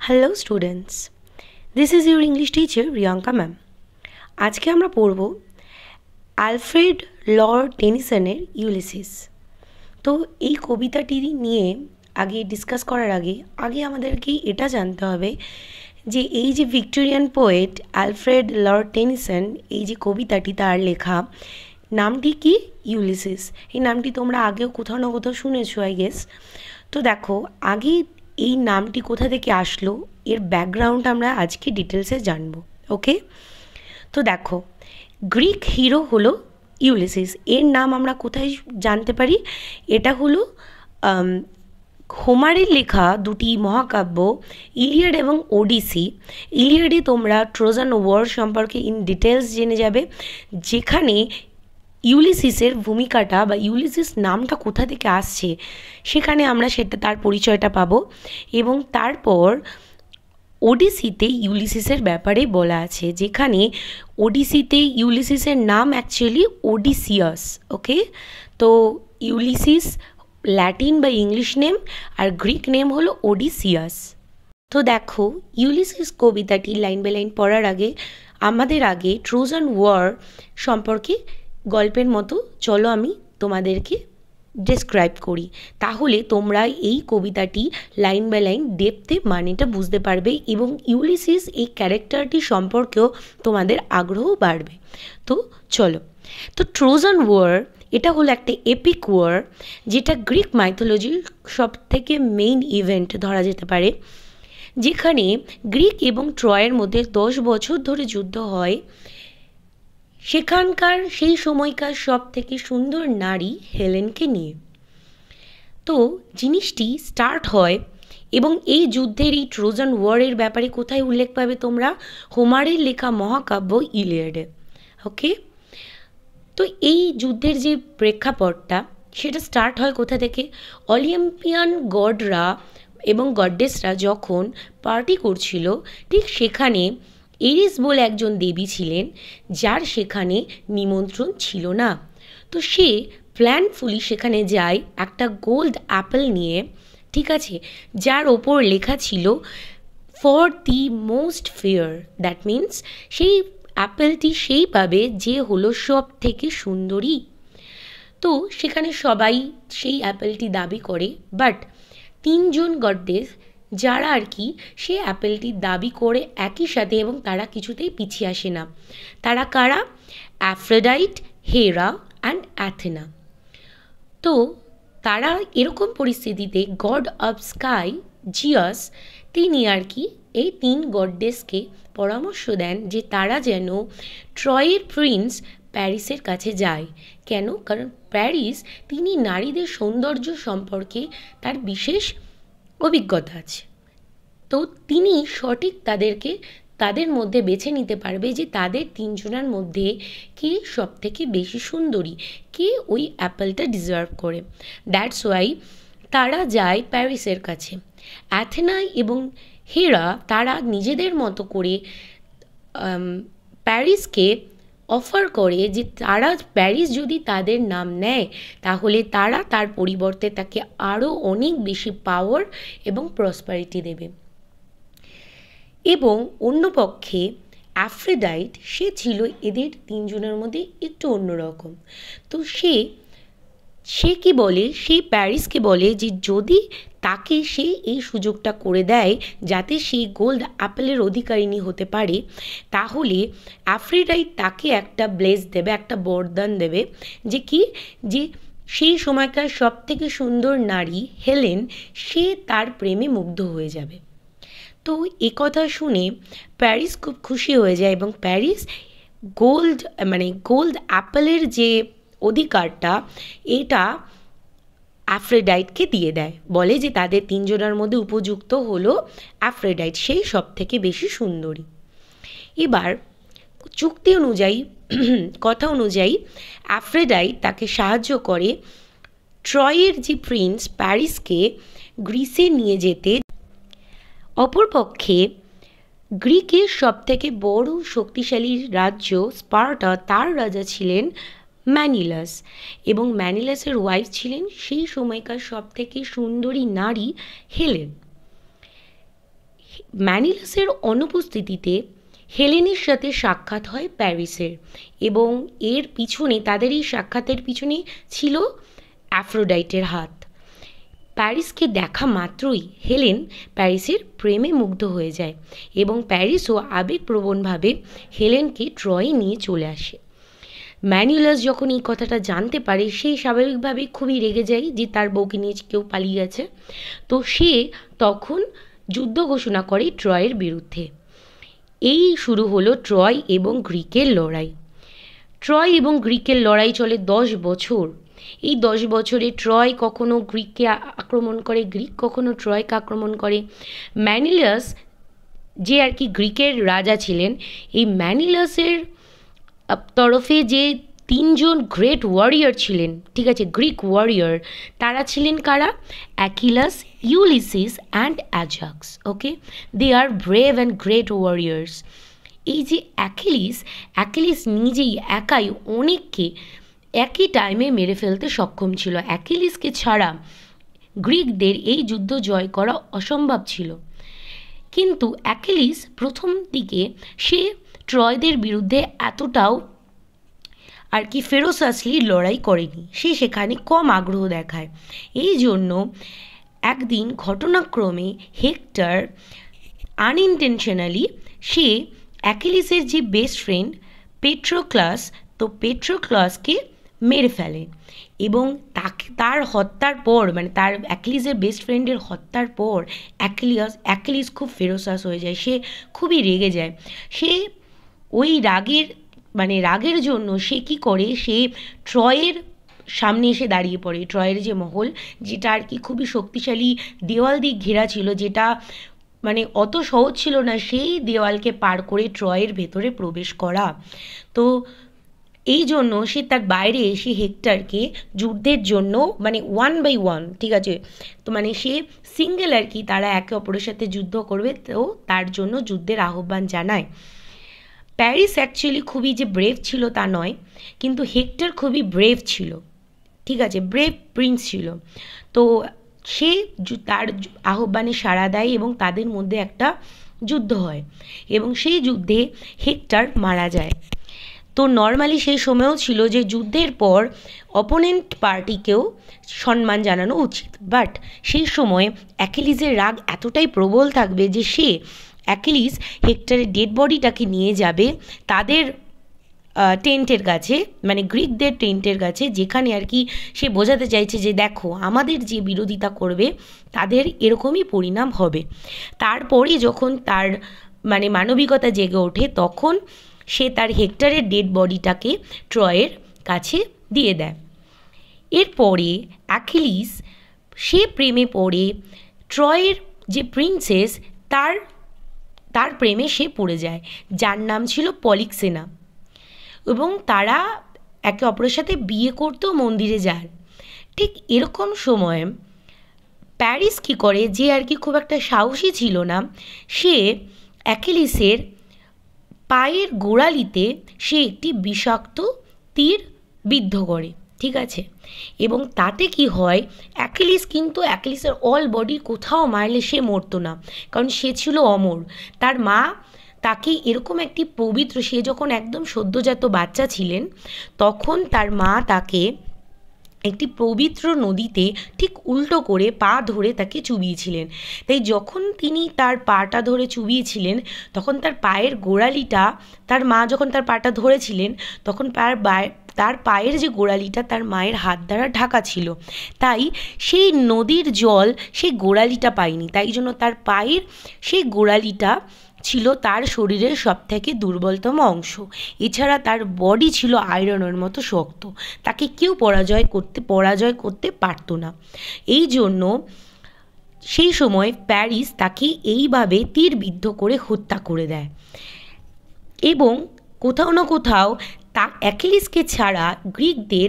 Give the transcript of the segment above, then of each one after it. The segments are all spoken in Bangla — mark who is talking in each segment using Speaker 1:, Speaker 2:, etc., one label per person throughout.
Speaker 1: Hello students, this is your English teacher Riyanka ma'am. আজকে আমরা পড়ব আলফ্রেড লর্ড টেনিসনের ইউলিসিস। তো এই কবিতাটি নিয়ে আগে ডিসকাস করার আগে আমাদেরকে এটা জানতে হবে যে এই যে Victorian poet Alfred Lord Tennyson, এই যে কবিতাটি তার লেখা, নামটি কি? ইউলিসিস। এই নামটি তোমরা আগেও কোথাও না কোথাও শুনেছো আই গেস। তো দেখো, আগে এই নামটি কোথা থেকে আসলো এর ব্যাকগ্রাউন্ড আমরা আজকে ডিটেলসে জানবো। ওকে, তো দেখো, গ্রিক হিরো হলো ইউলিসিস। এর নাম আমরা কোথায় জানতে পারি? এটা হলো হোমারের লেখা দুটি মহাকাব্য ইলিয়াড এবং ওডিসি। ইলিয়াডে তোমরা ট্রোজান ওয়ার সম্পর্কে ইন ডিটেলস জেনে যাবে, যেখানে ইউলিসিসের ভূমিকাটা বা ইউলিসিস নামটা কোথা থেকে আসছে সেখানে আমরা তার পরিচয়টা পাবো। এবং তারপর ওডিসিতে ইউলিসিসের ব্যাপারে বলা আছে, যেখানে ওডিসিতে ইউলিসিসের নাম অ্যাকচুয়ালি ওডিসিয়াস। ওকে, তো ইউলিসিস ল্যাটিন বা ইংলিশ নেম, আর গ্রিক নেম হলো ওডিসিয়াস। তো দেখো, ইউলিসিস কবিতাটি লাইন বাই লাইন পড়ার আমাদের ট্রোজান ওয়ার সম্পর্কে গল্পের মতো চলো আমি তোমাদেরকে ডেসক্রাইব করি, তাহলে তোমরা এই কবিতাটি লাইন বাই লাইন ডেপথে মানেটা বুঝতে পারবে এবং ইউলিসিস এই ক্যারেক্টারটি সম্পর্কেও তোমাদের আগ্রহ বাড়বে। তো চলো, তো ট্রোজান ওয়ার এটা হলো একটা এপিক ওয়ার, যেটা গ্রিক মাইথোলজির সব থেকে মেইন ইভেন্ট ধরা যেতে পারে, যেখানে গ্রিক এবং ট্রয়ের মধ্যে 10 বছর ধরে যুদ্ধ হয়। সেখানকার সেই সময়কার সব থেকে সুন্দর নারী হেলেনকে নিয়ে তো জিনিসটি স্টার্ট হয়। এবং এই যুদ্ধের, এই ট্রোজান ওয়ারের ব্যাপারে কোথায় উল্লেখ পাবে তোমরা? হোমারের লেখা মহাকাব্য ইলিয়াডে। ওকে, তো এই যুদ্ধের যে প্রেক্ষাপটটা সেটা স্টার্ট হয় কোথা থেকে? অলিম্পিয়ান গডরা এবং গডেসরা যখন পার্টি করছিল, ঠিক সেখানে এরিস বলে একজন দেবী ছিলেন, যার সেখানে নিমন্ত্রণ ছিল না। তো সে প্ল্যানফুলি সেখানে যায় একটা গোল্ড অ্যাপেল নিয়ে, ঠিক আছে, যার ওপর লেখা ছিল for the most fair. That means সেই অ্যাপেলটি সেই পাবে যে হলো সব থেকে সুন্দরী। তো সেখানে সবাই সেই অ্যাপেলটি দাবি করে, বাট 3 জন গডেস যারা সেই অ্যাপেলটি দাবি করে একই সাথে, এবং তারা কিছুতেই পিছিয়ে আসে না। তারা কারা? অ্যাফ্রোডাইট, হেরা অ্যান্ড অ্যাথেনা। তো তারা এরকম পরিস্থিতিতে গড অফ স্কাই জিয়াস তিনি এই 3 গডেসকে পরামর্শ দেন যে তারা যেন ট্রয়ের প্রিন্স প্যারিসের কাছে যায়। কেন? কারণ প্যারিস, তিনি নারীদের সৌন্দর্য সম্পর্কে তার বিশেষ অভিজ্ঞতা আছে। তো তিনি সঠিক তাদের মধ্যে বেছে নিতে পারবে যে তাদের 3 জনের মধ্যে কে সব থেকে বেশি সুন্দরী, কে ওই অ্যাপেলটা ডিজার্ভ করে। দ্যাটস ওয়াই তারা যায় প্যারিসের কাছে। অ্যাথেনা এবং হেরা তারা নিজেদের মতো করে প্যারিসকে অফার করে যে প্যারিস যদি তাদের নাম নেয়, তাহলে তারা তার পরিবর্তে তাকে আরও অনেক বেশি পাওয়ার এবং প্রসপারিটি দেবে। এবং অন্য পক্ষে অ্যাফ্রোডাইট, সে ছিল এদের 3 জনের মধ্যে একটু অন্যরকম। তো সে কি বলে, সেই প্যারিসকে বলে যে যদি তাকে সে এই সুযোগটা করে দেয় যাতে সেই গোল্ড অ্যাপেলের অধিকারিণী হতে পারে, তাহলে অ্যাফ্রোডাইট তাকে একটা ব্লেস দেবে, একটা বরদান দেবে, যে সেই সময়কার সব থেকে সুন্দর নারী হেলেন, সে তার প্রেমে মুগ্ধ হয়ে যাবে। তো কথা শুনে প্যারিস খুব খুশি হয়ে যায় এবং প্যারিস গোল্ড অ্যাপেলের যে অধিকারটা, এটা অ্যাফ্রোডাইটকে দিয়ে দেয়, বলে যে তাদের 3 জনের মধ্যে উপযুক্ত হলো অ্যাফ্রোডাইট, সেই সব থেকে বেশি সুন্দরী। এবার চুক্তি অনুযায়ী, কথা অনুযায়ী অ্যাফ্রোডাইট তাকে সাহায্য করে ট্রয়ের যে প্রিন্স প্যারিসকে গ্রিসে নিয়ে যেতে। অপরপক্ষে গ্রিকের সবথেকে বড় শক্তিশালী রাজ্য স্পার্টা, তার রাজা ছিলেন ম্যানিলাস, এবং ম্যানিলাসের ওয়াইফ ছিলেন সেই সময়কার সবথেকে সুন্দরী নারী হেলেন। ম্যানিলাসের অনুপস্থিতিতে হেলেনের সাথে সাক্ষাৎ হয় প্যারিসের, এবং এর পিছনে, তাদের এই সাক্ষাতের পিছনে ছিল অ্যাফ্রোডাইটের হাত। প্যারিসকে দেখা মাত্রই হেলেন প্যারিসের প্রেমে মুগ্ধ হয়ে যায়, এবং প্যারিসও আবেগপ্রবণভাবে হেলেনকে ট্রয়ে নিয়ে চলে আসে। ম্যানিলাস যখন এই কথাটা জানতে পারে, সে স্বাভাবিকভাবেই খুবই রেগে যায় যে তার বউকে নিয়ে কেউ পালিয়ে গেছে। তো সে তখন যুদ্ধ ঘোষণা করে ট্রয়ের বিরুদ্ধে। এই শুরু হলো ট্রয় এবং গ্রিকের লড়াই। ট্রয় এবং গ্রিকের লড়াই চলে 10 বছর। এই 10 বছরে ট্রয় কখনো গ্রিককে আক্রমণ করে, গ্রিক কখনো ট্রয়কে আক্রমণ করে। ম্যানিলাস যে আর কি গ্রিকের রাজা ছিলেন, এই ম্যানিলাসের তরফে যে 3জন গ্রেট ওয়ারিয়র ছিলেন, ঠিক আছে, গ্রিক ওয়ারিয়র, তারা ছিলেন কারা? Achilles, Ulysses and Ajax. Okay, they are brave and great warriors. এই যে অ্যাকিলিস নিজেই একাই অনেককে একই টাইমে মেরে ফেলতে সক্ষম ছিল। অ্যাকিলিসকে ছাড়া গ্রিকদের এই যুদ্ধ জয় করা অসম্ভব ছিল। কিন্তু অ্যাকিলিস প্রথম দিকে সে ট্রয়দের বিরুদ্ধে এতটাও আর কি ফেরোসাসলি লড়াই করেনি, সে সেখানে কম আগ্রহ দেখায়। এই জন্য একদিন ঘটনাক্রমে হেক্টর আনইনটেনশনালি সে অ্যাকিলিসের যে বেস্ট ফ্রেন্ড পেট্রোক্লাসকে মেরে ফেলে, এবং তার হত্যার পর, মানে তার অ্যাকিলিসের বেস্ট ফ্রেন্ডের হত্যার পর অ্যাকিলিস খুব ফেরোসাস হয়ে যায়, সে খুবই রেগে যায়। সে ওই রাগের জন্য সে কী করে, সে ট্রয়ের সামনে এসে দাঁড়িয়ে পড়ে। ট্রয়ের যে মহল, যেটা আর কি খুবই শক্তিশালী দেওয়াল দিয়ে ঘেরা ছিল, যেটা মানে অত সহজ ছিল না সেই দেওয়ালকে পার করে ট্রয়ের ভেতরে প্রবেশ করা। তো এই জন্য সে তার বাইরে এসে হেক্টরকে যুদ্ধের জন্য, মানে 1 by 1, ঠিক আছে, তো মানে সে সিঙ্গেল আর কি, তারা একে অপরের সাথে যুদ্ধ করবে, তো তার জন্য যুদ্ধের আহ্বান জানায়। প্যারিস অ্যাকচুয়ালি খুবই যে ব্রেভ ছিল তা নয়, কিন্তু হেক্টর খুবই ব্রেভ ছিল, ঠিক আছে, ব্রেভ প্রিন্স ছিল। তো সে তার আহ্বানে সাড়া দেয় এবং তাদের মধ্যে একটা যুদ্ধ হয়, এবং সেই যুদ্ধে হেক্টর মারা যায়। তো নর্মালি সেই সময়ও ছিল যে যুদ্ধের পর অপোনেন্ট পার্টিকেও সম্মান জানানো উচিত, বাট সেই সময় অ্যাকিলিসের রাগ এতটাই প্রবল থাকবে যে সে অ্যাকিলিস হেক্টরের ডেড বডিটাকে নিয়ে যাবে তাদের টেন্টের কাছে, মানে গ্রিকদের টেন্টের কাছে, যেখানে আর কি সে বোঝাতে চাইছে যে দেখো, আমাদের যে বিরোধিতা করবে তাদের এরকমই পরিণাম হবে। তারপরে যখন তার মানে মানবিকতা জেগে ওঠে, তখন সে তার হেক্টরের ডেড বডিটাকে ট্রয়ের কাছে দিয়ে দেয়। এরপরে অ্যাকিলিস সে প্রেমে পড়ে ট্রয়ের যে প্রিন্সেস, তার প্রেমে সে পড়ে যায়, যার নাম ছিল পলিক্সেনা, এবং তারা একে অপরের সাথে বিয়ে করতেও মন্দিরে যায়। ঠিক এরকম সময় প্যারিস কী করে, যে আর কি খুব একটা সাহসী ছিল না, সে অ্যাকিলিসের পায়ের গোড়ালিতে সে একটি বিষাক্ত তীর বিদ্ধ করে, ঠিক আছে, এবং তাতে কি হয়, অ্যাকিলিসের অল বডি কোথাও মারলে সে মরতো না, কারণ সে ছিল অমর। তার মা তাকে এরকম একটি পবিত্র, সে যখন একদম সদ্যজাত বাচ্চা ছিলেন, তখন তার মা তাকে একটি পবিত্র নদীতে ঠিক উল্টো করে পা ধরে তাকে চুবিয়েছিলেন। তাই যখন তিনি তার পাটা ধরে চুবিয়েছিলেন, তখন তার পায়ের গোড়ালিটা, তার মা যখন তার পাটা ধরেছিলেন, তখন তার পায়ের যে গোড়ালিটা তার মায়ের হাত দ্বারা ঢাকা ছিল, তাই সেই নদীর জল সেই গোড়ালিটা পায়নি। তাই জন্য তার পায়ের সেই গোড়ালিটা ছিল তার শরীরের সবথেকে দুর্বলতম অংশ। এছাড়া তার বডি ছিল আয়রনের মতো শক্ত, তাকে কেউ পরাজয় করতে পারতো না। এই জন্য সেই সময় প্যারিস তাকে এইভাবে তীরবিদ্ধ করে হত্যা করে দেয়, এবং কোথাও না কোথাও অ্যাকিলিসকে ছাড়া গ্রিকদের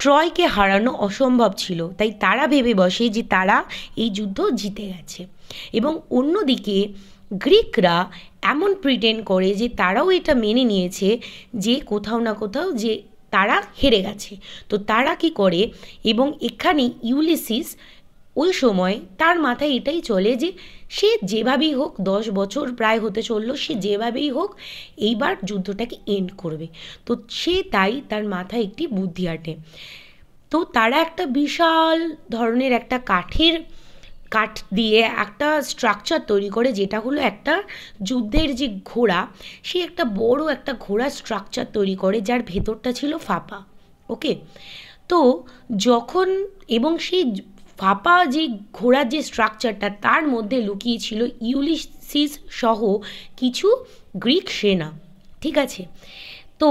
Speaker 1: ট্রয়কে হারানো অসম্ভব ছিল, তাই তারা ভেবে বসে যে তারা এই যুদ্ধ জিতে গেছে। এবং অন্যদিকে গ্রিকরা এমন প্রিটেন্ড করে যে তারাও এটা মেনে নিয়েছে যে কোথাও না কোথাও যে তারা হেরে গেছে। তো তারা কি করে, এবং এখানে ইউলিসিস ওই সময় তার মাথায় এটাই চলে যে সে যেভাবেই হোক 10 বছর প্রায় হতে চললো, সে যেভাবেই হোক এইবার যুদ্ধটাকে এন্ড করবে। তো সে তাই তার মাথায় একটি বুদ্ধি আটে। তো তারা একটা বিশাল ধরনের একটা কাঠ দিয়ে একটা স্ট্রাকচার তৈরি করে, যেটা হলো একটা যুদ্ধের যে ঘোড়া, সে একটা বড় একটা ঘোড়ার স্ট্রাকচার তৈরি করে যার ভেতরটা ছিল ফাঁপা। ওকে, তো যখন এবং সেই ফাঁপা যে ঘোড়ার যে স্ট্রাকচারটা, তার মধ্যে লুকিয়ে ছিল ইউলিসিস সহ কিছু গ্রিক সেনা। ঠিক আছে, তো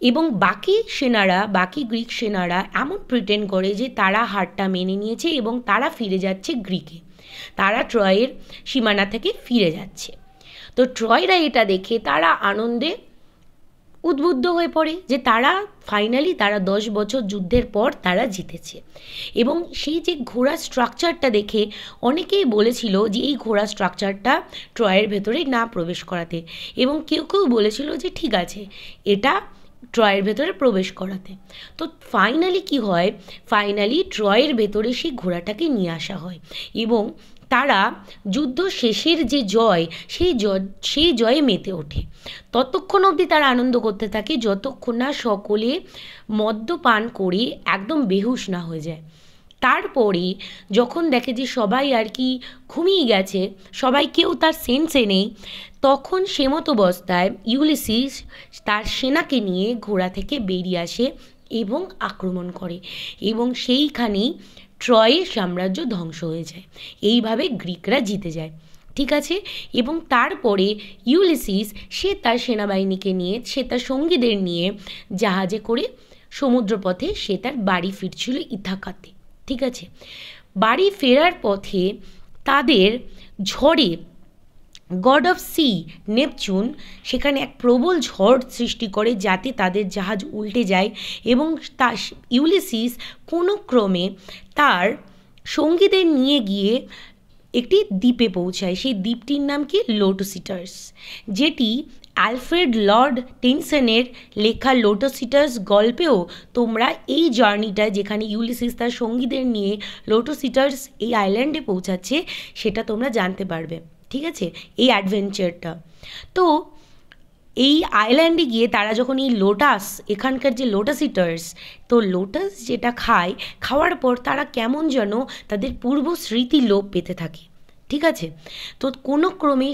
Speaker 1: এবং বাকি গ্রিক সেনারা এমন প্রিটেন্ড করে যে তারা হারটা মেনে নিয়েছে এবং তারা ফিরে যাচ্ছে গ্রিকে, তারা ট্রয়ের সীমানা থেকে ফিরে যাচ্ছে। তো ট্রয়রা এটা দেখে তারা আনন্দে উদ্বুদ্ধ হয়ে পড়ে যে ফাইনালি তারা 10 বছর যুদ্ধের পর তারা জিতেছে। এবং সেই যে ঘোড়া স্ট্রাকচারটা দেখে অনেকেই বলেছিল যে এই ঘোড়া স্ট্রাকচারটা ট্রয়ের ভেতরে না প্রবেশ করাতে, এবং কেউ কেউ বলেছিল যে ঠিক আছে এটা ট্রয়ের ভেতরে প্রবেশ করাতে। তো ফাইনালি কি হয়, ফাইনালি ট্রয়ের ভেতরে সেই ঘোড়াটাকে নিয়ে আসা হয় এবং তারা যুদ্ধ শেষের যে জয়, সেই জয়ে মেতে ওঠে। ততক্ষণ অবধি তারা আনন্দ করতে থাকে যতক্ষণ না সকলে মদ্যপান করে একদম বেহুশ না হয়ে যায়। তারপরে যখন দেখে যে সবাই আর কি ঘুমিয়ে গেছে, সবাই কেউ তার সেন্সে নেই, তখন সেমতাবস্থায় ইউলিসিস তার সেনাকে নিয়ে ঘোড়া থেকে বেরিয়ে আসে এবং আক্রমণ করে, এবং সেইখানেই ট্রয়ের সাম্রাজ্য ধ্বংস হয়ে যায়। এইভাবে গ্রিকরা জিতে যায়। ঠিক আছে, এবং তারপরে ইউলিসিস সে তার সেনাবাহিনীকে নিয়ে, সে তার সঙ্গীদের নিয়ে জাহাজে করে সমুদ্রপথে সে তার বাড়ি ফিরছিল ইথাকাতে। ঠিক আছে, বাড়ি ফেরার পথে তাদের ঝড়ে গড অফ সি নেপচুন সেখানে এক প্রবল ঝড় সৃষ্টি করে যাতে তাদের জাহাজ উল্টে যায়, এবং ইউলিসিস কোনো ক্রমে তার সঙ্গীদের নিয়ে গিয়ে একটি দ্বীপে পৌঁছায়। সেই দ্বীপটির নাম কি? লোটোসিটাস, যেটি অ্যালফ্রেড লর্ড টেনসনের লেখা লোটোসিটাস গল্পেও তোমরা এই জার্নিটা, যেখানে ইউলিসিস তার সঙ্গীদের নিয়ে লোটোসিটাস এই আইল্যান্ডে পৌঁছাচ্ছে, সেটা তোমরা জানতে পারবে। ঠিক আছে, এই অ্যাডভেঞ্চারটা। তো এই আইল্যান্ডে গিয়ে তারা যখন এই এখানকার যে লোটাসিটার্স, তো লোটাস যেটা খাওয়ার পর তারা কেমন যেন তাদের পূর্ব স্মৃতি লোপ পেতে থাকে। ঠিক আছে, তো কোনো ক্রমে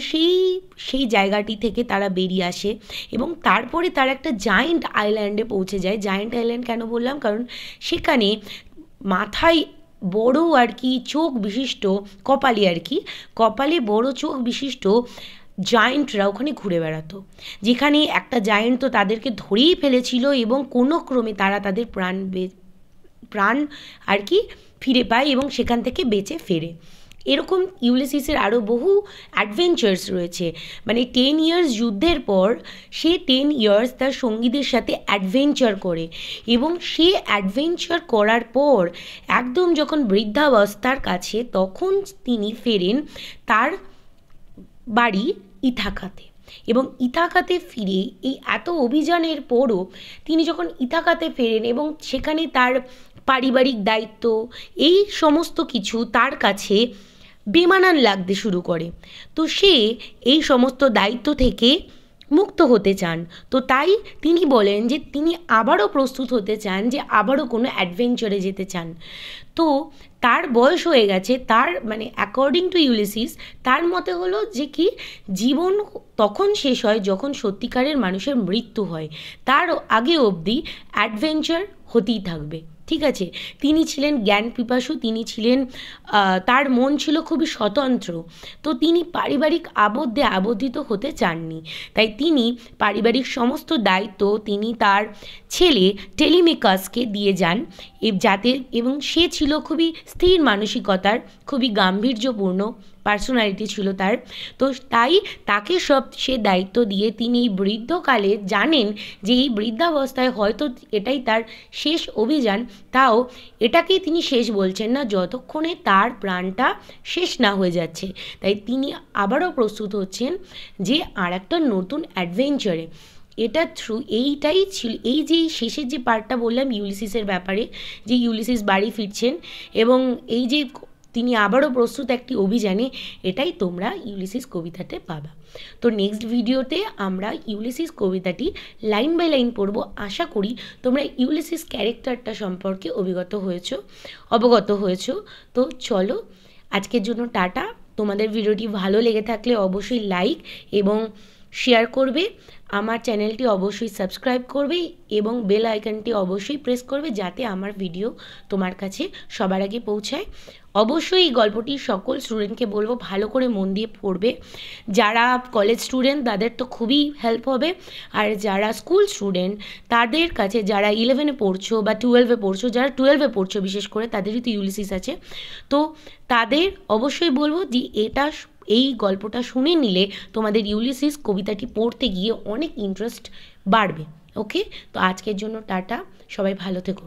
Speaker 1: সেই জায়গাটি থেকে তারা বেরিয়ে আসে এবং তারপরে তারা একটা জায়েন্ট আইল্যান্ডে পৌঁছে যায়। জায়েন্ট আইল্যান্ড কেন বললাম, কারণ সেখানে মাথায় বড় আর কি চোখ বিশিষ্ট, কপালে বড় চোখ বিশিষ্ট জায়েন্টরা ওখানে ঘুরে বেড়াতো, যেখানে একটা জায়েন্ট তো তাদেরকে ধরেই ফেলেছিল এবং কোনো ক্রমে তারা তাদের প্রাণ আর কি ফিরে পায় এবং সেখান থেকে বেঁচে ফেরে। এরকম ইউলিসিসের আরও বহু অ্যাডভেঞ্চার্স রয়েছে। মানে 10 ইয়ার্স যুদ্ধের পর সে 10 ইয়ার্স তার সঙ্গীদের সাথে অ্যাডভেঞ্চার করে, এবং সে অ্যাডভেঞ্চার করার পর একদম যখন বৃদ্ধাবস্থার কাছে, তখন তিনি ফেরেন তার বাড়ি ইথাকাতে। এবং ইথাকাতে ফিরে এই এত অভিযানের পরও তিনি যখন ইথাকাতে ফেরেন এবং সেখানে তার পারিবারিক দায়িত্ব, এই সমস্ত কিছু তার কাছে বেমানান লাগতে শুরু করে। তো সে এই সমস্ত দায়িত্ব থেকে মুক্ত হতে চান। তো তাই তিনি বলেন যে তিনি আবারও প্রস্তুত হতে চান, যে আবারও কোনো অ্যাডভেঞ্চারে যেতে চান। তো তার বয়স হয়ে গেছে, তার মানে অ্যাকর্ডিং টু ইউলিসিস তার মতে হলো যে কি জীবন তখন শেষ হয় যখন সত্যিকারের মানুষের মৃত্যু হয়, তার আগে অবধি অ্যাডভেঞ্চার হতেই থাকবে। ঠিক আছে, তিনি ছিলেন জ্ঞান পিপাসু, তিনি ছিলেন তার মন ছিল খুবই স্বতন্ত্র। তো তিনি পারিবারিক আবদ্ধে আবদ্ধিত হতে চাননি, তাই তিনি পারিবারিক সমস্ত দায়িত্ব তিনি তার ছেলে টেলিমেকাসকে দিয়ে যান, এবং সে ছিল খুবই স্থির মানসিকতার, খুবই গাম্ভীর্যপূর্ণ পার্সোনালিটি ছিল তার। তো তাই তাকে সে দায়িত্ব দিয়ে তিনি এই বৃদ্ধকালে জানেন যে এই বৃদ্ধাবস্থায় হয়তো এটাই তার শেষ অভিযান, তাও এটাকেই তিনি শেষ বলছেন না যতক্ষণে তার প্রাণটা শেষ না হয়ে যাচ্ছে। তাই তিনি আবারও প্রস্তুত হচ্ছেন যে আর একটা নতুন অ্যাডভেঞ্চারে। এটা এইটাই ছিল এই যে শেষের যে পার্টটা বললাম ইউলিসিসের ব্যাপারে, যে ইউলিসিস বাড়ি ফিরছেন এবং এই যে তিনি আবারও প্রস্তুত একটি অভিযানে, এটাই তোমরা ইউলিসিস কবিতাতে পাবা। তো নেক্সট ভিডিওতে আমরা ইউলিসিস কবিতাটি লাইন বাই লাইন পড়ব। আশা করি তোমরা ইউলিসিস ক্যারেক্টারটা সম্পর্কে অবগত হয়েছো। তো চলো, আজকের জন্য টাটা। তোমাদের ভিডিওটি ভালো লেগে থাকলে অবশ্যই লাইক এবং শেয়ার করবে, আমার চ্যানেলটি অবশ্যই সাবস্ক্রাইব করবে এবং বেল আইকনটি অবশ্যই প্রেস করবে, যাতে আমার ভিডিও তোমার কাছে সবার আগে পৌঁছায়। অবশ্যই এই গল্পটি সকল স্টুডেন্টকে বলবো ভালো করে মন দিয়ে পড়বে। যারা কলেজ স্টুডেন্ট তাদের তো খুবই হেল্প হবে, আর যারা স্কুল স্টুডেন্ট তাদের কাছে, যারা 11-এ পড়ছো বা 12-এ পড়ছো, যারা 12-এ পড়ছো বিশেষ করে, তাদেরই তো ইউলিসিস আছে, তো তাদের অবশ্যই বলবো যে এই গল্পটা শুনে নিলে তোমাদের ইউলিসিস কবিতাটি পড়তে গিয়ে অনেক ইন্টারেস্ট বাড়বে। ওকে, তো আজকের জন্য টাটা, সবাই ভালো থেকো।